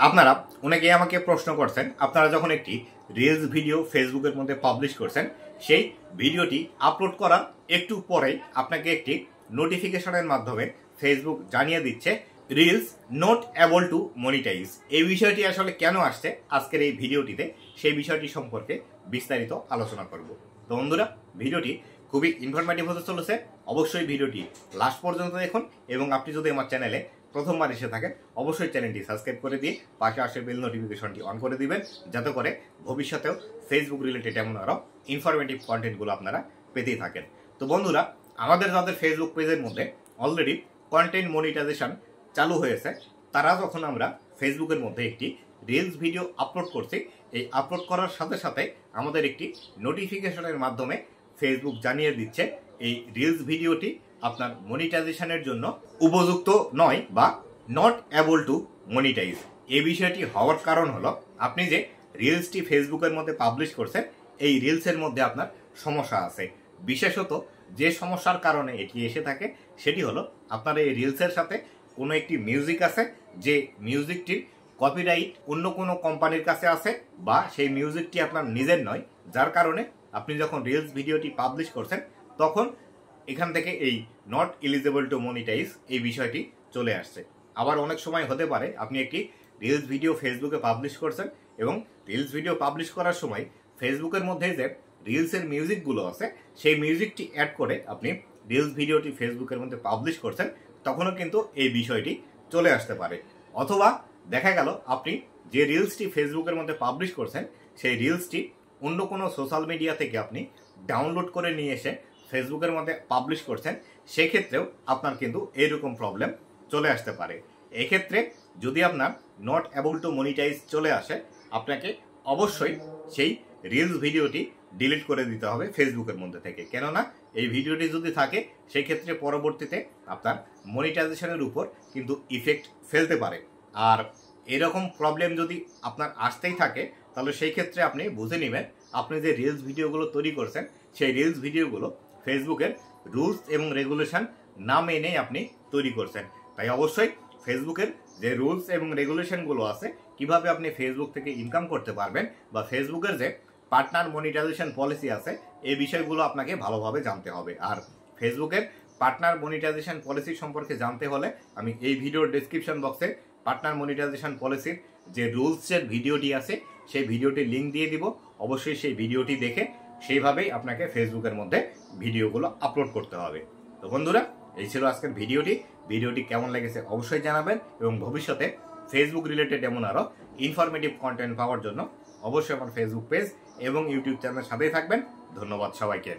আপনারা অনেকেই আমাকে প্রশ্ন করছেন, আপনারা যখন একটি রিলস ভিডিও ফেসবুকের মধ্যে পাবলিশ করছেন, সেই ভিডিওটি আপলোড করার একটু পরেই আপনাকে একটি নোটিফিকেশনের মাধ্যমে ফেসবুক জানিয়ে দিচ্ছে reels not able to monetize. এই বিষয়টি আসলে কেন আসছে আজকের এই ভিডিওটিতে সেই বিষয়টি সম্পর্কে বিস্তারিত আলোচনা করব। তো বন্ধুরা, ভিডিওটি খুবই ইনফরমেটিভ হতে চলেছে। অবশ্যই ভিডিওটি লাস্ট পর্যন্ত দেখুন এবং আপনি যদি আমার চ্যানেলে প্রথমবার এসে থাকেন অবশ্যই চ্যানেলটি সাবস্ক্রাইব করে দিয়ে পাশে আসে বেল নোটিফিকেশনটি অন করে দিবেন, যাতে করে ভবিষ্যতেও ফেসবুক রিলেটেড এমন আরও ইনফরমেটিভ কন্টেন্টগুলো আপনারা পেতেই থাকেন। তো বন্ধুরা, আমাদের যাদের ফেসবুক পেজের মধ্যে অলরেডি কন্টেন্ট মনিটাইজেশন চালু হয়েছে, তারা যখন আমরা ফেসবুকের মধ্যে একটি রিলস ভিডিও আপলোড করছি, এই আপলোড করার সাথে সাথে আমাদের একটি নোটিফিকেশনের মাধ্যমে ফেসবুক জানিয়ে দিচ্ছে এই রিলস ভিডিওটি আপনার মনিটাইজেশনের জন্য উপযুক্ত নয় বা নট এবল টু মনিটাইজ। এই বিষয়টি হওয়ার কারণ হলো, আপনি যে রিলসটি ফেসবুকের মধ্যে পাবলিশ করছেন, এই রিলসের মধ্যে আপনার সমস্যা আছে। বিশেষত যে সমস্যার কারণে এটি এসে থাকে সেটি হলো, আপনার এই রিলসের সাথে কোনো একটি মিউজিক আছে, যে মিউজিকটির কপিরাইট অন্য কোনো কোম্পানির কাছে আছে বা সেই মিউজিকটি আপনার নিজের নয়, যার কারণে আপনি যখন রিলস ভিডিওটি পাবলিশ করছেন তখন এখান থেকে এই নট এলিজেবল টু মনিটাইজ এই বিষয়টি চলে আসছে। আবার অনেক সময় হতে পারে আপনি একটি রিলস ভিডিও ফেসবুকে পাবলিশ করছেন এবং রিলস ভিডিও পাবলিশ করার সময় ফেসবুকের মধ্যে যে রিলসের মিউজিকগুলো আছে সেই মিউজিকটি অ্যাড করে আপনি রিলস ভিডিওটি ফেসবুকের মধ্যে পাবলিশ করছেন, তখনও কিন্তু এই বিষয়টি চলে আসতে পারে। অথবা দেখা গেল আপনি যে রিলসটি ফেসবুকের মধ্যে পাবলিশ করছেন সেই রিলসটি অন্য কোনো সোশ্যাল মিডিয়া থেকে আপনি ডাউনলোড করে নিয়ে এসে ফেসবুকের মধ্যে পাবলিশ করছেন, সেক্ষেত্রেও আপনার কিন্তু এইরকম প্রবলেম চলে আসতে পারে। এক্ষেত্রে যদি আপনার নট এবল টু মনিটাইজ চলে আসে, আপনাকে অবশ্যই সেই রিলস ভিডিওটি ডিলিট করে দিতে হবে ফেসবুকের মধ্যে থেকে। কেননা এই ভিডিওটি যদি থাকে সেই ক্ষেত্রে পরবর্তীতে আপনার মনিটাইজেশনের উপর কিন্তু ইফেক্ট ফেলতে পারে। আর এরকম প্রবলেম যদি আপনার আসতেই থাকে, তাহলে সেই ক্ষেত্রে আপনি বুঝে নেবেন আপনি যে রিলস ভিডিওগুলো তৈরি করছেন সেই রিলস ভিডিওগুলো ফেসবুকের রুলস এবং রেগুলেশন না মেনেই আপনি তৈরি করছেন। তাই অবশ্যই ফেসবুকের যে রুলস এবং রেগুলেশনগুলো আছে, কিভাবে আপনি ফেসবুক থেকে ইনকাম করতে পারবেন বা ফেসবুকের যে পার্টনার মনিটাইজেশন পলিসি আছে, এই বিষয়গুলো আপনাকে ভালোভাবে জানতে হবে। আর ফেসবুকের পার্টনার মনিটাইজেশন পলিসি সম্পর্কে জানতে হলে আমি এই ভিডিওর ডেসক্রিপশন বক্সে পার্টনার মনিটাইজেশন পলিসির যে রুলসের ভিডিওটি আছে সেই ভিডিওটির লিঙ্ক দিয়ে দিব। অবশ্যই সেই ভিডিওটি দেখে সেইভাবেই আপনাকে ফেসবুকের মধ্যে ভিডিওগুলো আপলোড করতে হবে। তো বন্ধুরা, এই ছিল আজকের ভিডিওটি কেমন লেগেছে অবশ্যই জানাবেন এবং ভবিষ্যতে ফেসবুক রিলেটেড এমন আরও ইনফরমেটিভ কন্টেন্ট পাওয়ার জন্য অবশ্যই আমার ফেসবুক পেজ এবং ইউটিউব চ্যানেলের সাথেই থাকবেন। ধন্যবাদ সবাইকে।